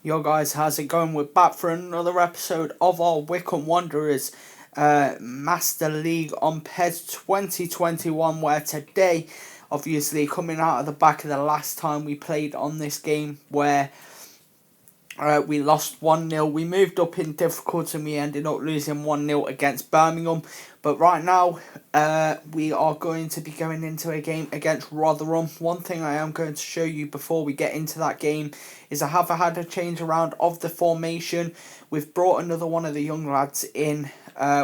Yo guys, how's it going? We're back for another episode of our Wycombe Wanderers Master League on PES 2021, where today, obviously coming out of the back of the last time we played on this game, where we lost 1-0. We moved up in difficulty and we ended up losing 1-0 against Birmingham. But right now, we are going to be going into a game against Rotherham. One thing I am going to show you before we get into that game is I have had a change around of the formation. We've brought another one of the young lads in,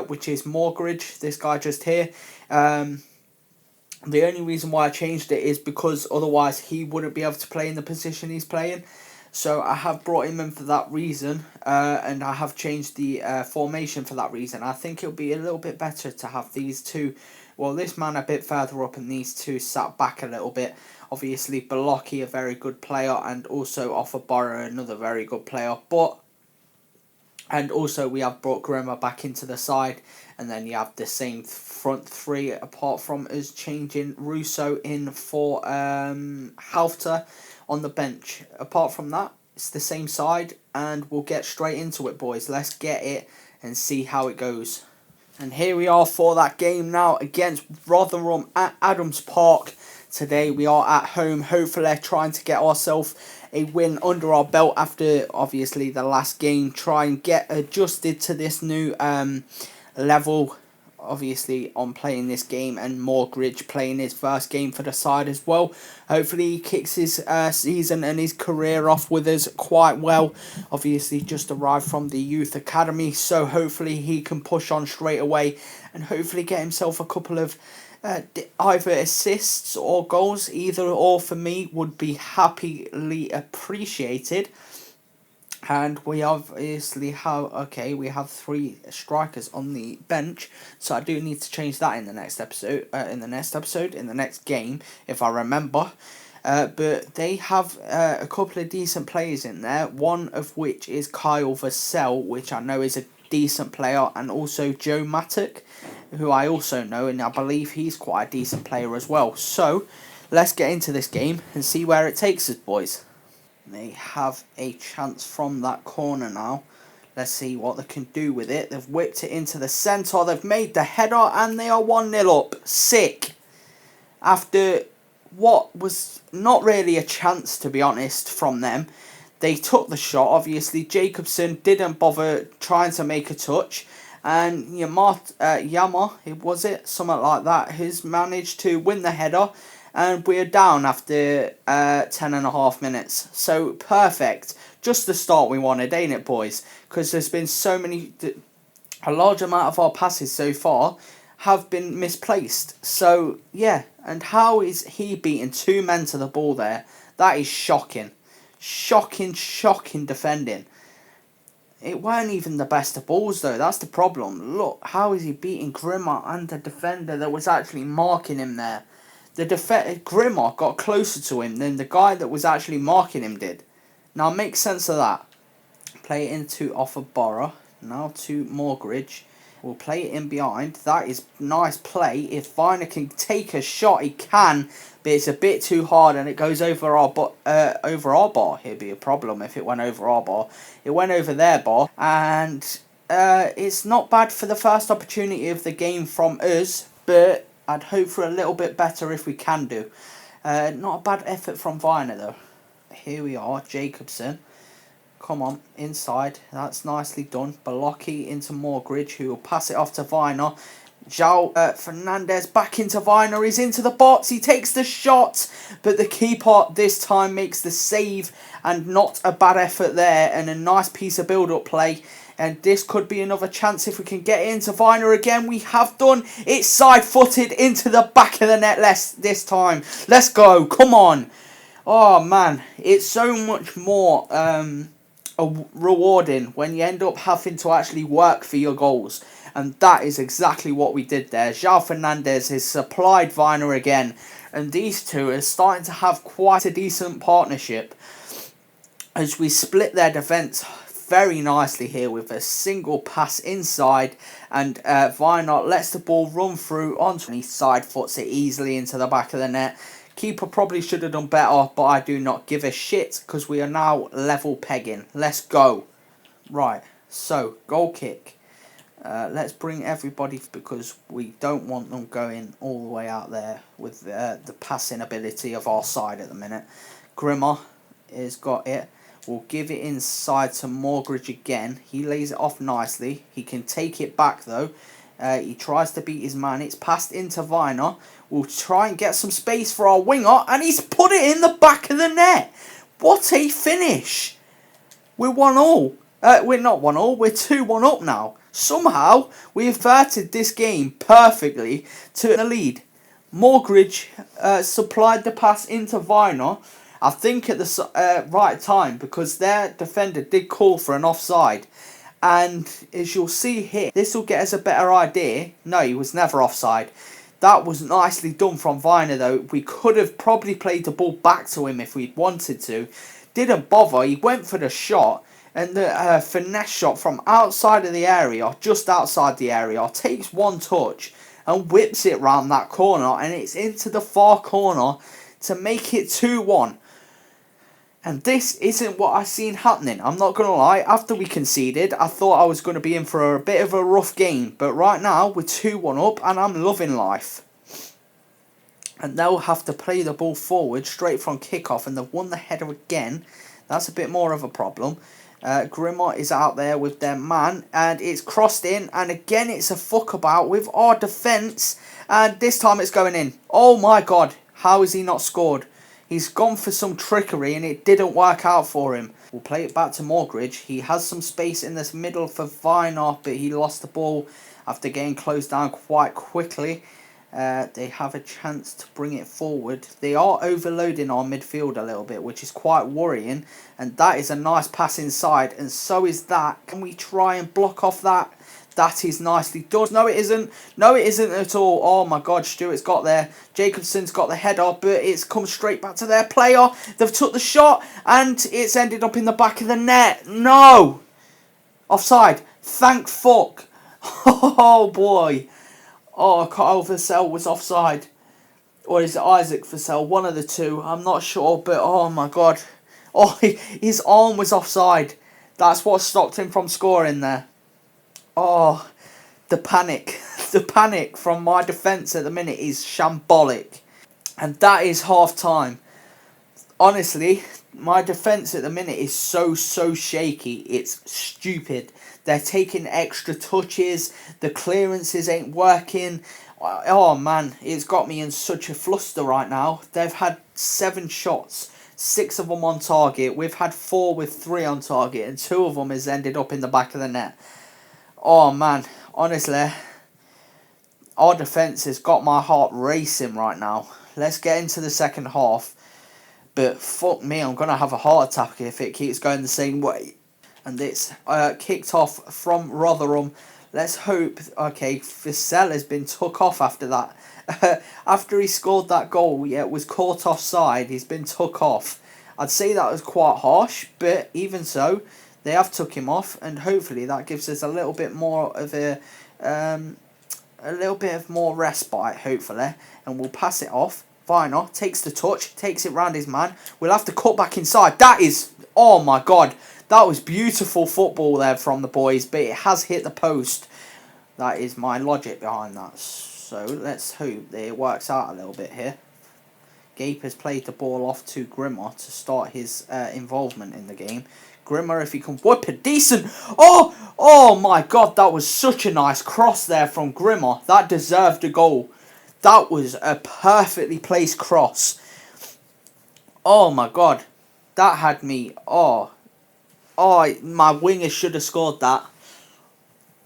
which is Morgridge, this guy just here. The only reason why I changed it is because otherwise he wouldn't be able to play in the position he's playing. So I have brought him in for that reason, and I have changed the formation for that reason. I think it'll be a little bit better to have these two, well, this man a bit further up and these two sat back a little bit. Obviously, Balocki, a very good player, and also Offerborough, another very good player. And also we have brought Grimmer back into the side, and then you have the same front three apart from us changing Russo in for Halfter on the bench. Apart from that, it's the same side, and we'll get straight into it, boys. Let's get it and see how it goes. And here we are for that game now against Rotherham at Adams Park. Today we are at home, hopefully trying to get ourselves a win under our belt after obviously the last game. Try and get adjusted to this new level, obviously, on playing this game, and Morgridge playing his first game for the side as well. Hopefully he kicks his season and his career off with us quite well. Obviously just arrived from the youth academy, so hopefully he can push on straight away and hopefully get himself a couple of either assists or goals. Either or for me would be happily appreciated. And we obviously we have three strikers on the bench, so I do need to change that in the next episode, in the next game, if I remember. But they have a couple of decent players in there, one of which is Kyle Vassell, which I know is a decent player, and also Joe Mattock, who I also know, and I believe he's quite a decent player as well. So, let's get into this game and see where it takes us, boys. They have a chance from that corner now. Let's see what they can do with it. They've whipped it into the centre. They've made the header and they are 1-0 up. Sick. After what was not really a chance, to be honest, from them. They took the shot. Obviously, Jacobson didn't bother trying to make a touch. And Yama, was it? Something like that, has managed to win the header. And we're down after 10.5 minutes. So, perfect. Just the start we wanted, ain't it, boys? Because there's been a large amount of our passes so far have been misplaced. So, yeah. And how is he beating two men to the ball there? That is shocking. Shocking defending. It weren't even the best of balls, though. That's the problem. Look, how is he beating Grimmer and the defender that was actually marking him there? Grimmer got closer to him than the guy that was actually marking him did. Now, make sense of that. Play it into Offerborough. Now to Morgridge. We'll play it in behind. That is nice play. If Viner can take a shot, he can. But it's a bit too hard and it goes over our bar. It'd be a problem if it went over our bar. It went over their bar. And it's not bad for the first opportunity of the game from us. But I'd hope for a little bit better if we can do. Not a bad effort from Viner though. Here we are, Jacobson. Come on, inside. That's nicely done. Balocki into Morgridge, who will pass it off to Viner. João Fernandez back into Viner. He's into the box. He takes the shot. But the keeper this time makes the save. And not a bad effort there. And a nice piece of build-up play. And this could be another chance if we can get into Viner again. We have done. It's side-footed into the back of the net this time. Let's go. Come on. Oh, man. It's so much more rewarding when you end up having to actually work for your goals. And that is exactly what we did there. João Fernandez has supplied Viner again. And these two are starting to have quite a decent partnership as we split their defence very nicely here with a single pass inside. And Viner lets the ball run through onto his side, foots it easily into the back of the net. Keeper probably should have done better, but I do not give a shit because we are now level pegging. Let's go. Right, so goal kick. Let's bring everybody because we don't want them going all the way out there with the passing ability of our side at the minute. Grimmer has got it. We'll give it inside to Morgridge again. He lays it off nicely. He can take it back though. He tries to beat his man. It's passed into Viner. We'll try and get some space for our winger. And he's put it in the back of the net. What a finish. We're 1-1. We're not 1-1. We're 2-1 up now. Somehow, we averted this game perfectly to the lead. Morgridge supplied the pass into Viner. I think at the right time because their defender did call for an offside. And as you'll see here, this will get us a better idea. No, he was never offside. That was nicely done from Viner though. We could have probably played the ball back to him if we'd wanted to. Didn't bother. He went for the shot. And the finesse shot from outside of the area, just outside the area, takes one touch and whips it round that corner. And it's into the far corner to make it 2-1. And this isn't what I seen happening. I'm not going to lie. After we conceded, I thought I was going to be in for a bit of a rough game. But right now, we're 2-1 up and I'm loving life. And they'll have to play the ball forward straight from kickoff. And they've won the header again. That's a bit more of a problem. Grimmer is out there with their man. And it's crossed in. And again, it's a fuck about with our defence. And this time it's going in. Oh my God. How has he not scored? He's gone for some trickery and it didn't work out for him. We'll play it back to Morgridge. He has some space in this middle for Viner, but he lost the ball after getting closed down quite quickly. They have a chance to bring it forward. They are overloading our midfield a little bit, which is quite worrying. And that is a nice pass inside, and so is that. Can we try and block off that? That is nicely done. No, it isn't. No, it isn't at all. Oh, my God. Stuart's got there. Jacobson's got the header, but it's come straight back to their player. They've took the shot, and it's ended up in the back of the net. No! Offside. Thank fuck. Oh, boy. Oh, Kyle Vassell was offside. Or is it Isaac Vassell? One of the two. I'm not sure, but oh, my God. Oh, his arm was offside. That's what stopped him from scoring there. Oh, the panic. The panic from my defence at the minute is shambolic. And that is half time. Honestly, my defence at the minute is so shaky. It's stupid. They're taking extra touches. The clearances ain't working. Oh, man, it's got me in such a fluster right now. They've had 7 shots. 6 of them on target. We've had 4 with 3 on target. And 2 of them has ended up in the back of the net. Oh, man, honestly, our defence has got my heart racing right now. Let's get into the second half. But fuck me, I'm going to have a heart attack if it keeps going the same way. And it's kicked off from Rotherham. Let's hope, okay, Vassell has been took off after that. After he scored that goal, yeah, it was caught offside. He's been took off. I'd say that was quite harsh, but even so, they have took him off, and hopefully that gives us a little bit more of a little bit of more respite, hopefully, and we'll pass it off. Viner takes the touch, takes it round his man. We'll have to cut back inside. That is, oh my God, that was beautiful football there from the boys, but it has hit the post. That is my logic behind that. So let's hope that it works out a little bit here. Gape has played the ball off to Grimmer to start his involvement in the game. Grimmer, if he can whip it decent. Oh my God, that was such a nice cross there from Grimmer. That deserved a goal. That was a perfectly placed cross. Oh my God, that had me. Oh, my winger should have scored that.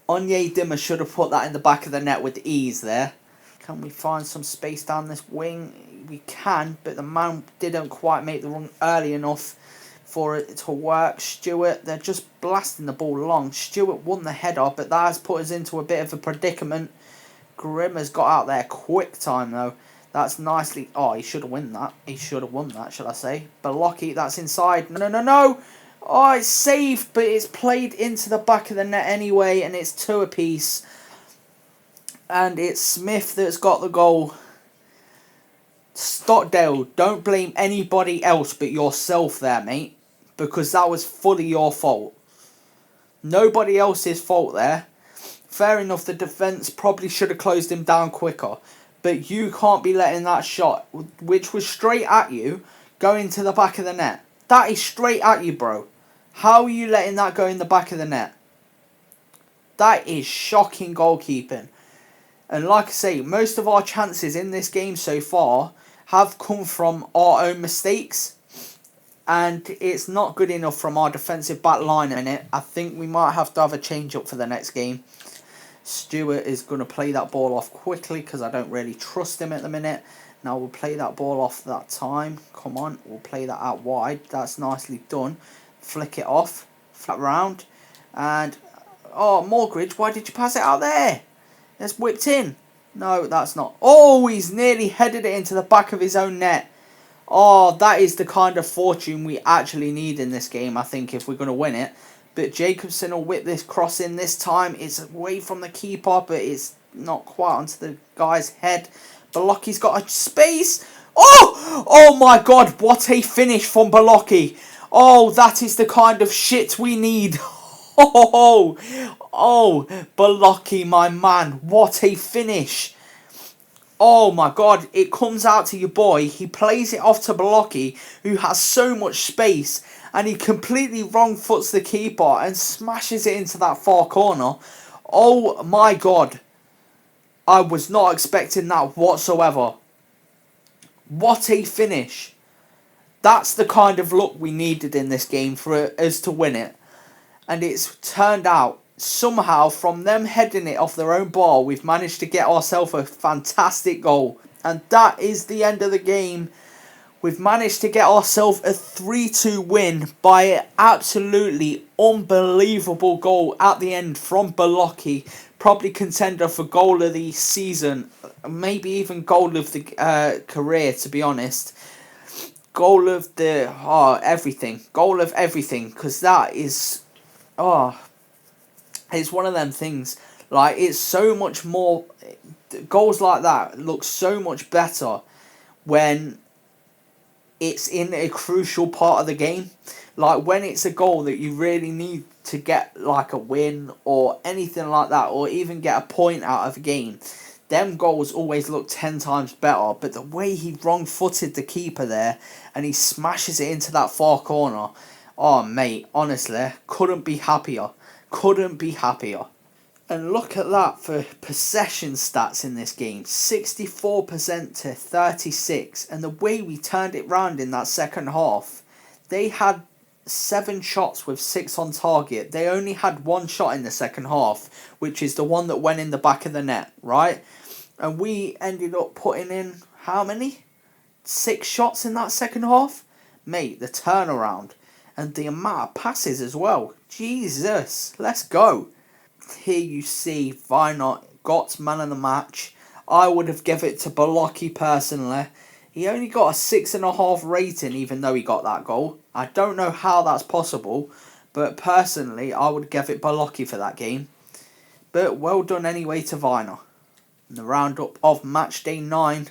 Onye Dimmer should have put that in the back of the net with ease there. Can we find some space down this wing? We can, but the man didn't quite make the run early enough for it to work. Stewart, they're just blasting the ball long. Stewart won the header, but that has put us into a bit of a predicament. Grimmer's got out there quick time though. That's nicely. Oh, he should have won that. He should have won that, shall I say? Balocki, that's inside. No. Oh, it's saved, but it's played into the back of the net anyway, and it's 2 apiece. And it's Smith that's got the goal. Stockdale, don't blame anybody else but yourself there, mate. Because that was fully your fault. Nobody else's fault there. Fair enough, the defence probably should have closed him down quicker. But you can't be letting that shot, which was straight at you, go into the back of the net. That is straight at you, bro. How are you letting that go in the back of the net? That is shocking goalkeeping. And like I say, most of our chances in this game so far have come from our own mistakes. And it's not good enough from our defensive back line in it. I think we might have to have a change up for the next game. Stewart is going to play that ball off quickly because I don't really trust him at the minute. Now we'll play that ball off that time. Come on, we'll play that out wide. That's nicely done. Flick it off. Flat round. And, oh, Morgridge, why did you pass it out there? It's whipped in. No, that's not. Oh, he's nearly headed it into the back of his own net. Oh, that is the kind of fortune we actually need in this game, I think, if we're going to win it. But Jacobson will whip this cross in this time. It's away from the keeper, but it's not quite onto the guy's head. Balocki's got a space. Oh! Oh my God, what a finish from Balocki. Oh, that is the kind of shit we need. Oh, Balocki, my man. What a finish. Oh my God, it comes out to your boy. He plays it off to Balocki, who has so much space, and he completely wrong foots the keeper and smashes it into that far corner. Oh my God. I was not expecting that whatsoever. What a finish. That's the kind of luck we needed in this game for us to win it. And it's turned out, somehow, from them heading it off their own bar, we've managed to get ourselves a fantastic goal. And that is the end of the game. We've managed to get ourselves a 3-2 win by an absolutely unbelievable goal at the end from Balocki. Probably contender for goal of the season, maybe even goal of the career, to be honest. Goal of the everything. Goal of everything, because that is it's one of them things. Like, it's so much more. Goals like that look so much better when it's in a crucial part of the game. Like, when it's a goal that you really need to get, like, a win or anything like that, or even get a point out of a game, them goals always look 10 times better. But the way he wrong-footed the keeper there, and he smashes it into that far corner, oh, mate, honestly, couldn't be happier. Couldn't be happier. And look at that for possession stats in this game. 64% to 36. And the way we turned it round in that second half, they had 7 shots with 6 on target. They only had 1 shot in the second half, which is the one that went in the back of the net, right? And we ended up putting in, how many? 6 shots in that second half? Mate, the turnaround. And the amount of passes as well. Jesus, let's go. Here you see Vinot got man of the match. I would have given it to Balocki personally. He only got a 6.5 rating even though he got that goal. I don't know how that's possible, but personally I would give it Balocki for that game. But well done anyway to Vinot. In the roundup of match day 9,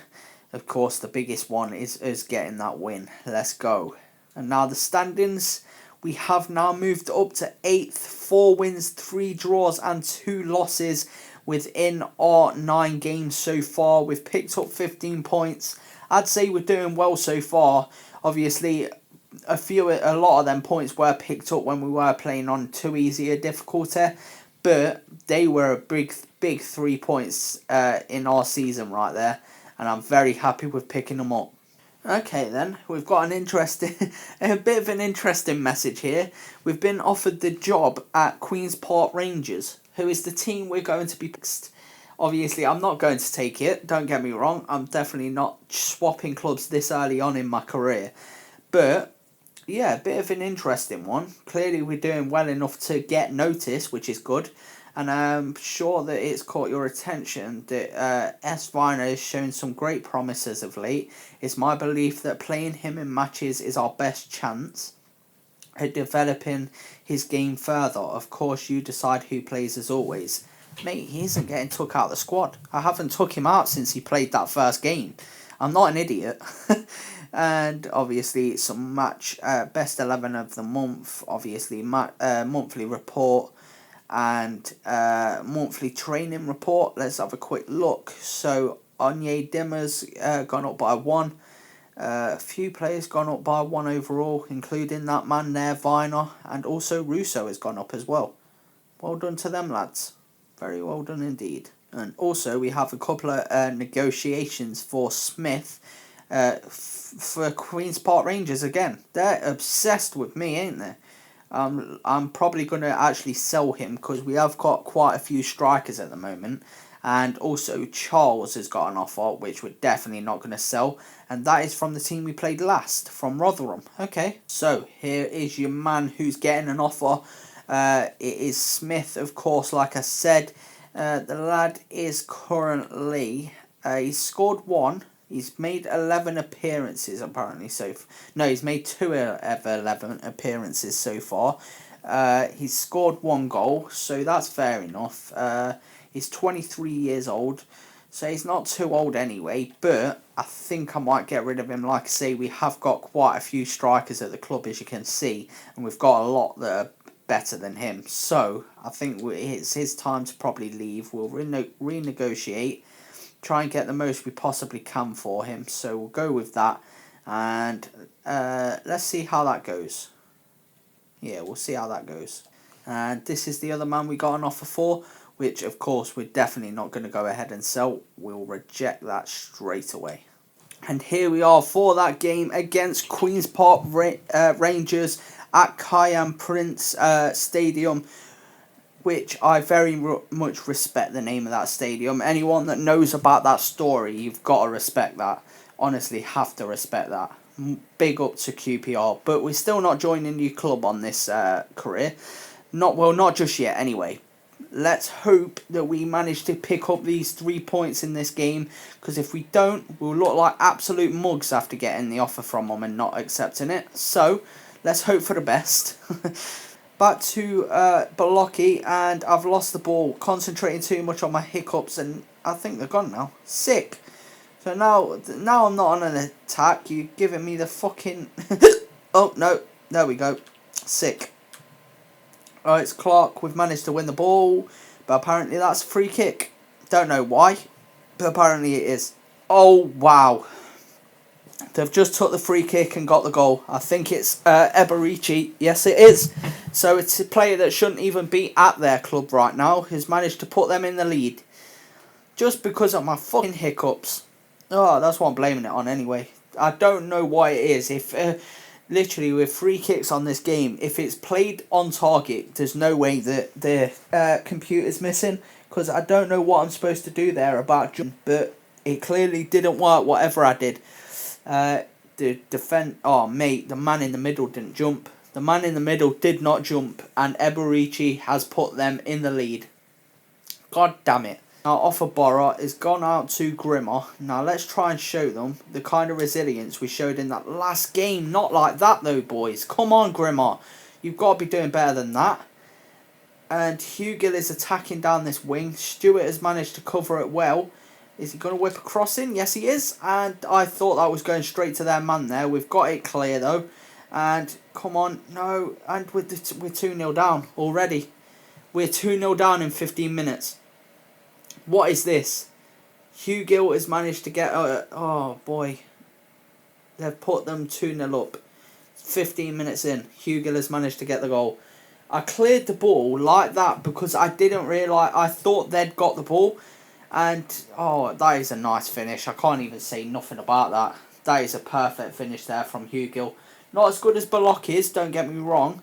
of course the biggest one is us getting that win. Let's go. And now the standings. We have now moved up to 8th, 4 wins, 3 draws and 2 losses within our 9 games so far. We've picked up 15 points. I'd say we're doing well so far. Obviously, a lot of them points were picked up when we were playing on too easy a difficulty, but they were a big 3 points in our season right there, and I'm very happy with picking them up. Okay then, we've got a bit of an interesting message here. We've been offered the job at Queen's Park Rangers, who is the team we're going to be next. Obviously, I'm not going to take it, don't get me wrong. I'm definitely not swapping clubs this early on in my career. But, yeah, a bit of an interesting one. Clearly, we're doing well enough to get notice, which is good. And I'm sure that it's caught your attention that S. Viner has shown some great promises of late. It's my belief that playing him in matches is our best chance at developing his game further. Of course, you decide who plays as always. Mate, he isn't getting took out of the squad. I haven't took him out since he played that first game. I'm not an idiot. And obviously some match best 11 of the month, obviously monthly report and monthly training report. Let's have a quick look. So Onyedinma's gone up by 1. A few players gone up by 1 overall, including that man there, Viner, and also Russo has gone up as well. Well done to them, lads. Very well done indeed. And also we have a couple of negotiations for Smith for Queen's Park Rangers again. They're obsessed with me, ain't they? I'm probably going to actually sell him because we have got quite a few strikers at the moment. And also Charles has got an offer which we're definitely not going to sell. And that is from the team we played last, from Rotherham. Okay, so here is your man who's getting an offer. It is Smith, of course, like I said. The lad is currently... he's scored 1. He's made 11 appearances, apparently. No, he's made 2 of 11 appearances so far. He's scored 1 goal, so that's fair enough. He's 23 years old, so he's not too old anyway. But I think I might get rid of him. Like I say, we have got quite a few strikers at the club, as you can see. And we've got a lot that are better than him. So I think it's his time to probably leave. We'll renegotiate. Try and get the most we possibly can for him. So we'll go with that. And let's see how that goes. Yeah, we'll see how that goes. And this is the other man we got an offer for, which of course we're definitely not going to go ahead and sell. We'll reject that straight away. And here we are for that game against Queen's Park Rangers at Kayam Prince Stadium, which I very much respect the name of that stadium. Anyone that knows about that story, you've got to respect that. Honestly, have to respect that. Big up to QPR. But we're still not joining your club on this career. Not just yet anyway. Let's hope that we manage to pick up these 3 points in this game. Because if we don't, we'll look like absolute mugs after getting the offer from them and not accepting it. So, let's hope for the best. Back to Bolocki, and I've lost the ball, concentrating too much on my hiccups, and I think they're gone now. Sick. So now I'm not on an attack. You're giving me the fucking... Oh, no. There we go. Sick. Alright, it's Clark. We've managed to win the ball, but apparently that's a free kick. Don't know why, but apparently it is. Oh, wow. They've just took the free kick and got the goal. I think it's Eberici. Yes, it is. So it's a player that shouldn't even be at their club right now who's managed to put them in the lead. Just because of my fucking hiccups. Oh, that's what I'm blaming it on anyway. I don't know why it is. If literally with free kicks on this game, if it's played on target, there's no way that the computer's missing. Because I don't know what I'm supposed to do there about jump. But it clearly didn't work, whatever I did. Oh mate, the man in the middle didn't jump. The man in the middle did not jump, and Eberici has put them in the lead. God damn it. Now offer Borough is gone out to Grimmer. Now let's try and show them the kind of resilience we showed in that last game. Not like that though, boys. Come on, Grimmer. You've got to be doing better than that. And Hugill is attacking down this wing. Stewart has managed to cover it well. Is he going to whip a cross in? Yes, he is. And I thought that was going straight to their man there. We've got it clear, though. And, come on, no. And we're 2-0 down already. We're 2-0 down in 15 minutes. What is this? Hugill has managed to get... oh, boy. They've put them 2-0 up. 15 minutes in. Hugill has managed to get the goal. I cleared the ball like that because I didn't realise... I thought they'd got the ball. And, oh, that is a nice finish. I can't even say nothing about that. That is a perfect finish there from Hugill. Not as good as Bolocki's, don't get me wrong.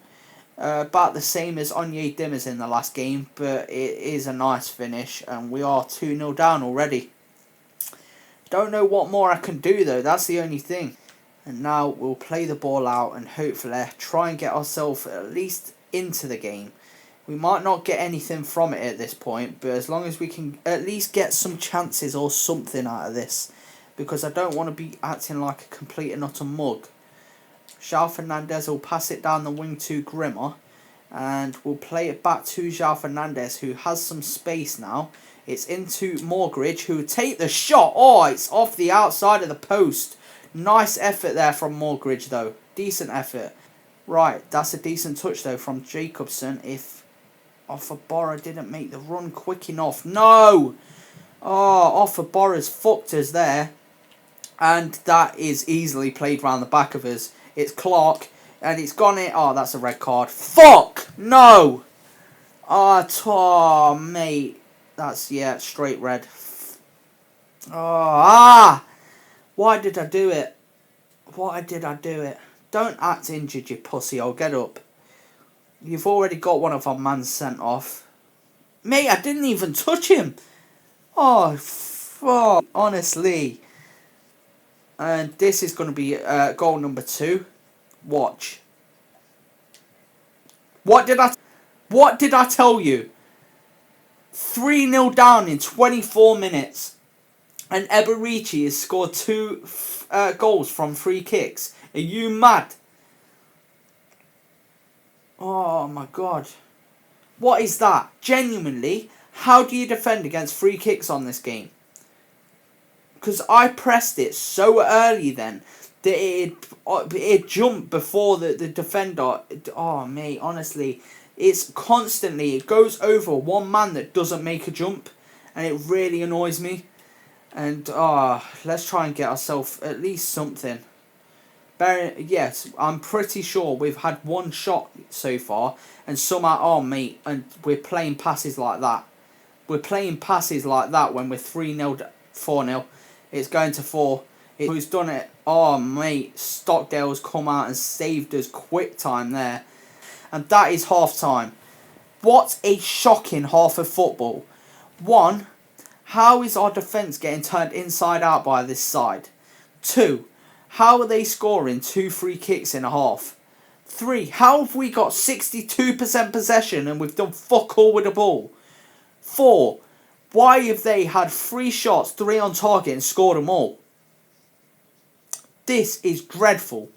About the same as Onyedinma's in the last game. But it is a nice finish. And we are 2-0 down already. Don't know what more I can do, though. That's the only thing. And now we'll play the ball out and hopefully try and get ourselves at least into the game. We might not get anything from it at this point, but as long as we can at least get some chances or something out of this. Because I don't want to be acting like a complete and utter mug. João Fernandes will pass it down the wing to Grimmer. And we'll play it back to João Fernandes, who has some space now. It's into Morgridge, who would take the shot. Oh, it's off the outside of the post. Nice effort there from Morgridge, though. Decent effort. Right, that's a decent touch, though, from Jacobson. If Offabora didn't make the run quick enough. No! Oh, Offabора's fucked us there. And that is easily played round the back of us. It's Clark. And it's gone in. Oh, that's a red card. Fuck! No! Oh, mate. That's, yeah, straight red. Oh, why did I do it? Why did I do it? Don't act injured, you pussy. I'll get up. You've already got one of our man sent off. Mate, I didn't even touch him. Oh, fuck. Honestly. And this is going to be goal number 2. Watch. What did I tell you? 3-0 down in 24 minutes. And Eberici has scored 2 goals from free kicks. Are you mad? Oh my god. What is that? Genuinely, how do you defend against free kicks on this game? Because I pressed it so early then that it jumped before the defender. Oh, mate, honestly. It's constantly, it goes over one man that doesn't make a jump. And it really annoys me. And, let's try and get ourselves at least something. Yes, I'm pretty sure we've had one shot so far. And somehow, oh, mate, and we're playing passes like that. We're playing passes like that when we're 3-0, 4-0. It's going to 4. Who's done it? Oh, mate. Stockdale's come out and saved us quick time there. And that is half time. What a shocking half of football. 1, how is our defence getting turned inside out by this side? 2, how are they scoring 2 free kicks in a half? 3, how have we got 62% possession and we've done fuck all with the ball? 4, why have they had 3 shots, 3 on target and scored them all? This is dreadful.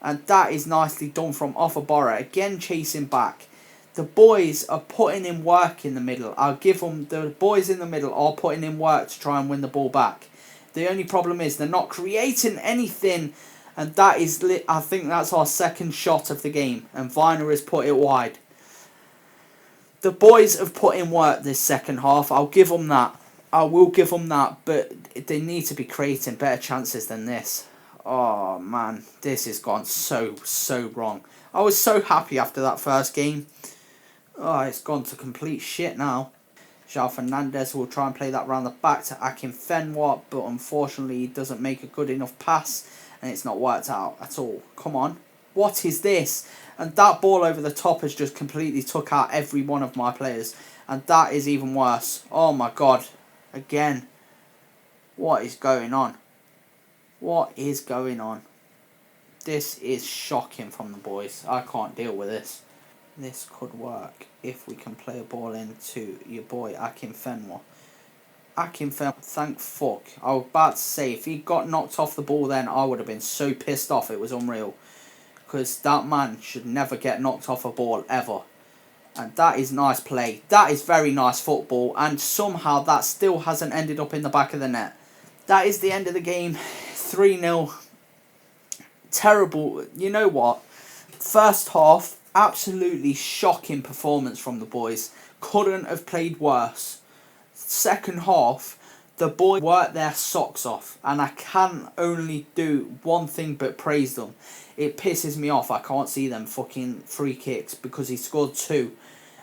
And that is nicely done from Offabora. Again, chasing back. The boys are putting in work in the middle. I'll give them, the boys in the middle are putting in work to try and win the ball back. The only problem is they're not creating anything. And that is, I think that's our second shot of the game. And Viner has put it wide. The boys have put in work this second half. I'll give them that. I will give them that. But they need to be creating better chances than this. Oh, man. This has gone so wrong. I was so happy after that first game. Oh, it's gone to complete shit now. João Fernandes will try and play that round the back to Akinfenwa. But unfortunately, he doesn't make a good enough pass. And it's not worked out at all. Come on. What is this? And that ball over the top has just completely took out every one of my players. And that is even worse. Oh my god. Again. What is going on? What is going on? This is shocking from the boys. I can't deal with this. This could work if we can play a ball into your boy Akinfenwa. Akinfenwa, thank fuck. I was about to say, if he got knocked off the ball then, I would have been so pissed off. It was unreal. Because that man should never get knocked off a ball, ever. And that is nice play. That is very nice football. And somehow that still hasn't ended up in the back of the net. That is the end of the game. 3-0. Terrible. You know what? First half, absolutely shocking performance from the boys. Couldn't have played worse. Second half, the boys worked their socks off. And I can only do one thing but praise them. It pisses me off. I can't see them fucking free kicks because he scored 2.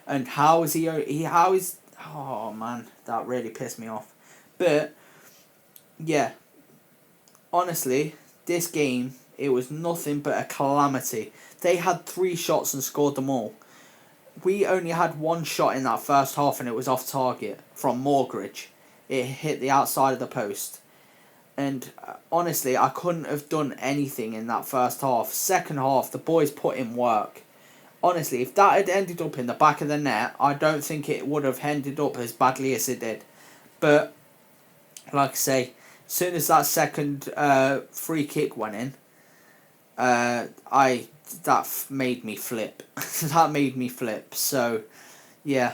And how is he oh man, that really pissed me off. But yeah, honestly, this game, it was nothing but a calamity. They had 3 shots and scored them all. We only had 1 shot in that first half and it was off target from Morgridge. It hit the outside of the post. And honestly, I couldn't have done anything in that first half. Second half, the boys put in work. Honestly, if that had ended up in the back of the net, I don't think it would have ended up as badly as it did. But, like I say, as soon as that second free kick went in, that made me flip. That made me flip. So, yeah,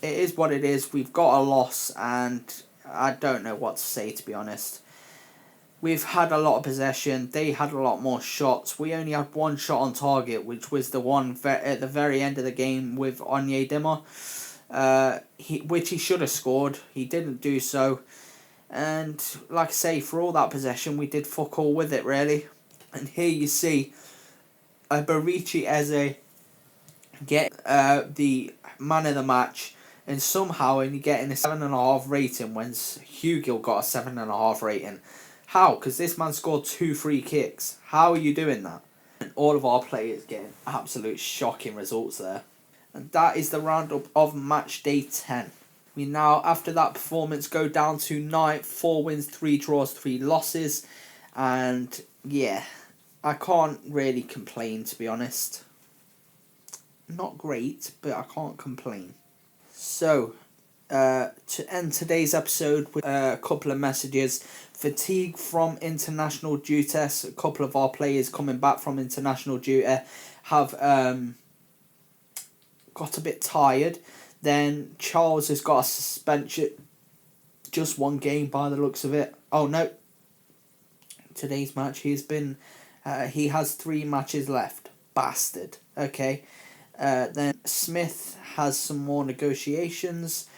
it is what it is. We've got a loss, and I don't know what to say, to be honest. We've had a lot of possession. They had a lot more shots. We only had one shot on target, which was the one at the very end of the game with Onyedema, which he should have scored. He didn't do so. And like I say, for all that possession, we did fuck all with it, really. And here you see Barichi Eze get the man of the match, and somehow only getting a 7.5 rating when Hugill got a 7.5 rating. How? Because this man scored 2 free kicks. How are you doing that? And all of our players getting absolute shocking results there. And that is the roundup of match day 10. We now, after that performance, go down to 9th, 4 wins, 3 draws, 3 losses. And yeah, I can't really complain, to be honest. Not great, but I can't complain. So, to end today's episode with a couple of messages. Fatigue from international duty. A couple of our players coming back from international duty have got a bit tired. Then Charles has got a suspension. Just 1 game by the looks of it. Oh no. Today's match he has 3 matches left. Bastard. Okay. Then Smith has some more negotiations.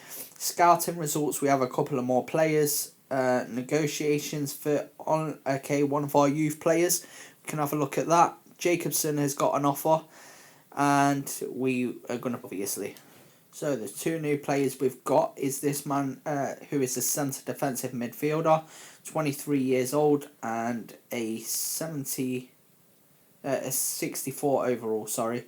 Scouting results, we have a couple of more players. Negotiations for one of our youth players. We can have a look at that. Jacobson has got an offer, and we are going to obviously. So the 2 new players we've got is this man who is a centre defensive midfielder, 23 years old, and a 64 overall, sorry.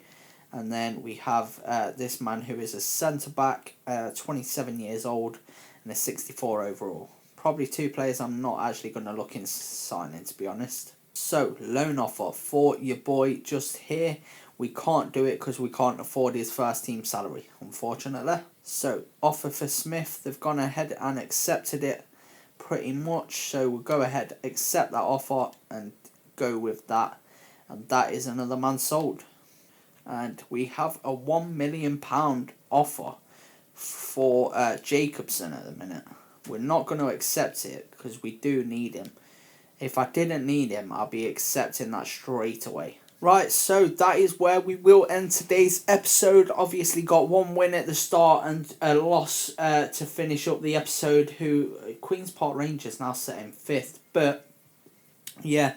And then we have this man who is a centre back, 27 years old, and a 64 overall. Probably 2 players I'm not actually going to look in signing, to be honest. So, loan offer for your boy just here. We can't do it because we can't afford his first team salary, unfortunately. So, offer for Smith, they've gone ahead and accepted it pretty much. So, we'll go ahead, accept that offer and go with that. And that is another man sold. And we have a £1 million offer for Jacobson at the minute. We're not going to accept it because we do need him. If I didn't need him, I'll be accepting that straight away. Right, so that is where we will end today's episode. Obviously got 1 win at the start and a loss to finish up the episode. Queen's Park Rangers now set in 5th. But yeah,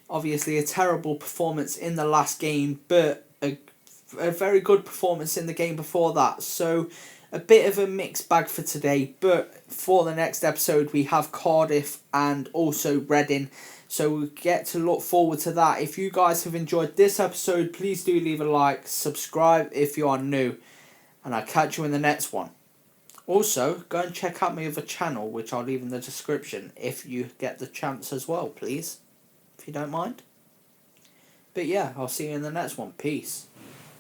obviously a terrible performance in the last game, but a very good performance in the game before that. So a bit of a mixed bag for today, but for the next episode we have Cardiff and also Reading, so we get to look forward to that. If you guys have enjoyed this episode, please do leave a like, subscribe if you are new, and I'll catch you in the next one. Also, go and check out my other channel, which I'll leave in the description if you get the chance as well, please, if you don't mind. But yeah, I'll see you in the next one. Peace.